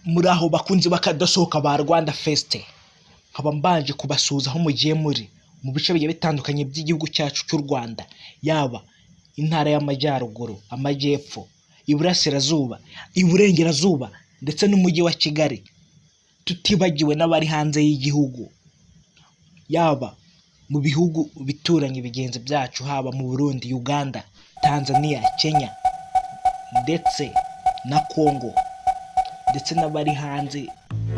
muri aho bakunzi bakadasohoka ba Rwanda Fest, nkaba mbanje kubasuhuza aho mugiye muri mu bice bigiye bitandukanye by'igihugu cyacu cy'u Rwanda, yaba intara y'Amajyaruguru, Amajyepfo, Iburasirazuba, Iburengerazuba ndetse n'umujyi wa Kigali, tutibagiwe n'abari hanze y'igihugu, yaba mu bihugu bituranye bigenze byacu, haba mu Burundi, Uganda, Tanzania, Kenya ndetse na Congo, ndetse n'abari hanze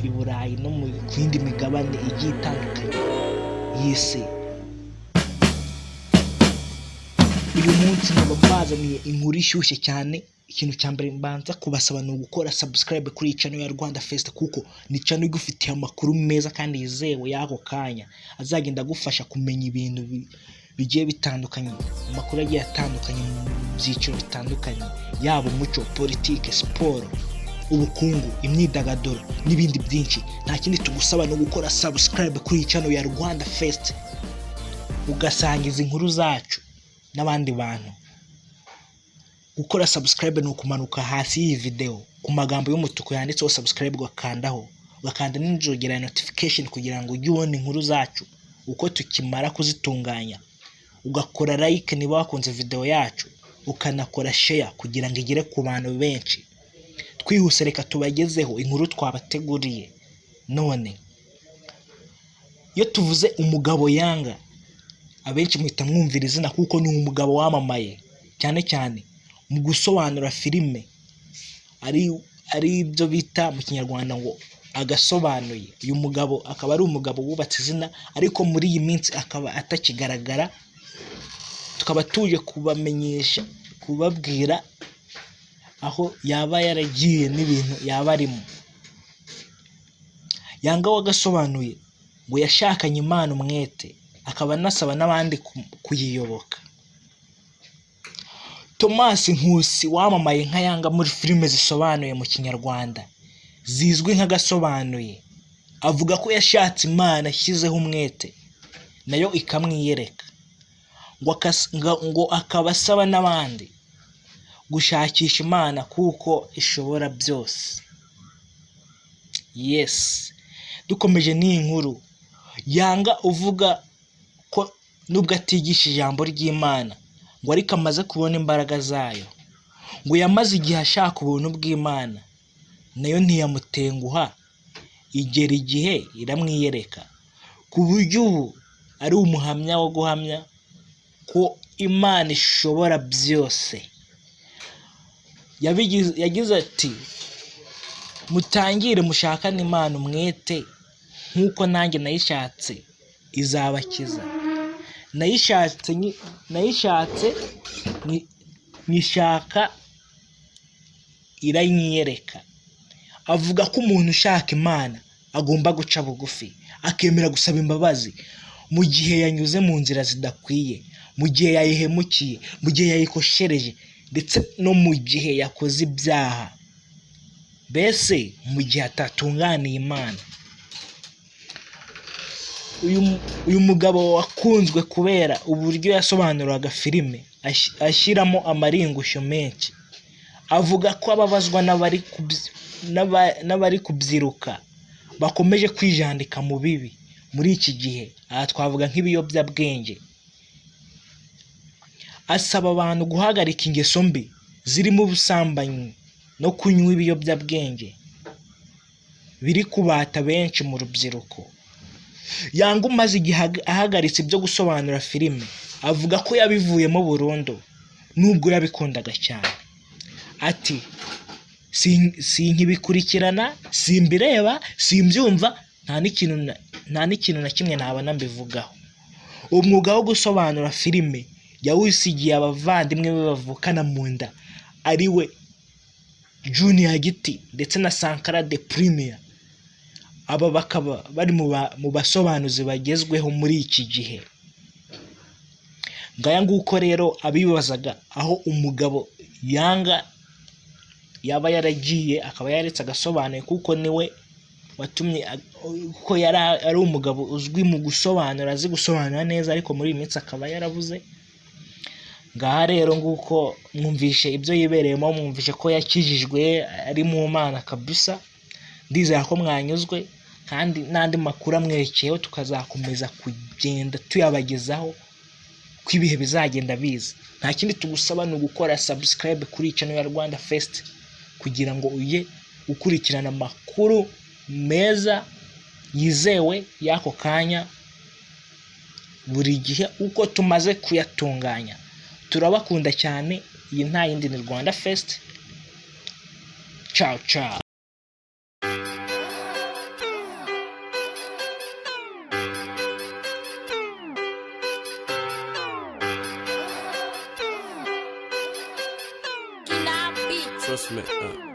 i Burayi no mu yindi migabane igiye itandukanye y'isi. Uyu munsi nabazaniye inkuru ishyushye cyane. Ikintu cya mbere mbanza kubasaba ni ugukora subscribe kuri iyi channel ya Rwanda Fest, kuko ni channel igufitiye amakuru meza kandi yizewe y'ako kanya, azagenda agufasha kumenya ibintu bigiye bitandukanye, amakuru agiye atandukanye mu byiciro bitandukanye, yaba umuco, politike, siporo, ubukungu, imyidagaduro n'ibindi byinshi. Nta kindi tugusaba no gukora subscribe kuri iyi channel ya Rwanda Fest, ugasangiza inkuru zacu n'abandi bantu. Gukora subscribe ni ukumanuka hasi y'iyi video ku magambo y'umutuku yanditseho subscribe, ugakandaho, ugakanda n'inzogera ya notification kugira ngo ujye ubona inkuru zacu uko tukimara kuzitunganya, ugakora like niba wakunze video yacu, ukanakora share kugira ngo igere ku bantu benshi. Twihuse reka tubagezeho inkuru twabateguriye. None iyo tuvuze umugabo Yanga, abenshi muhita mwumvira izina kuko ni umugabo wamamaye cyane cyane mu gusobanura filime, ari ibyo bita mu Kinyarwanda ngo agasobanuye. Uyu mugabo akaba ari umugabo wubatse izina, ariko muri iyi minsi akaba atakigaragara. Tukaba tuje kubamenyesha, kubabwira aho yaba yaragiye n'ibintu yaba arimo. Yanga wagasobanuye ngo yashakanye Imana umwete, akaba anasaba n'abandi kuyiyoboka. Thomas Nkusi wamamaye nka Yanga muri filime zisobanuye mu Kinyarwanda zizwi nk'agasobanuye, avuga ko yashatse Imana ashyizeho umwete nayo ikamwiyereka, ngo akaba asaba n'abandi gushakisha Imana kuko ishobora byose. Yes, dukomeje n'iyi nkuru. Yanga uvuga ko nubwo atigisha ijambo ry'Imana, ngo ariko amaze kubona imbaraga zayo, ngo yamaze igihe ashaka ubuntu bw'Imana, nayo ntiyamutenguha, igera igihe iramwiyereka, ku buryo ubu ari umuhamya wo guhamya ko Imana ishobora byose. Yagize ati, mutangire mushakane Imana umwete nk'uko nanjye nayishatse, izabakiza. Nayishatse nyishaka iranyiyereka. Avuga ko umuntu ushaka Imana agomba guca bugufi, akemera gusaba imbabazi mu gihe yanyuze mu nzira zidakwiye, mu gihe yayihemukiye, mu gihe yayikoshereje, ndetse no mu gihe yakoze ibyaha, mbese mu gihe atatunganiye Imana. Uyu mugabo wakunzwe kubera uburyo yasobanuraga filime ashyiramo amaringushyo menshi, avuga ko ababazwa n'abari kubyiruka bakomeje kwijandika mu bibi muri iki gihe. Aha twavuga nk'ibiyobyabwenge. Asaba abantu guhagarika ingeso mbi zirimo ubusambanyi no kunywa ibiyobyabwenge biri kubata benshi mu rubyiruko. Yanga umaze igihe ahagaritse ibyo gusobanura filime, avuga ko yabivuyemo burundu nubwo yabikundaga cyane. Ati, sinkibikurikirana, simbireba, simbyumva, nta n'ikintu na kimwe nabona mbivugaho. Umwuga wo gusobanura filime yawusigiye abavandimwe be bavukana mu nda, ari we Junior Giti ndetse na Sankara de Premier. Aba bakaba bari mu basobanuzi bagezweho muri iki gihe. Ngaya nguko rero abibazaga aho umugabo Yanga yaba yaragiye, akaba yaretse agasobanuye, kuko niwe watumye, kuko ari umugabo uzwi mu gusobanura, azi gusobanura neza, ariko muri iyi minsi akaba yarabuze. ngaha rero nguko mwumvishe ibyo yibereyemo, mwumvishe ko yakijijwe ari mu Mana kabisa. Ndizera ko mwanyuzwe, kandi n'andi makuru amwerekeyeho tukazakomeza kugenda tuyabagezaho ko ibihe bizagenda biza. Nta kindi tugusaba ni ugukora subscribe kuri channel ya Rwanda Fest kugira ngo uje ukurikirana amakuru meza yizewe y'ako kanya buri gihe uko tumaze kuyatunganya. Turabakunda cyane. Iyi nta yindi ni Rwanda Fest. Ciao ciao. Trust me.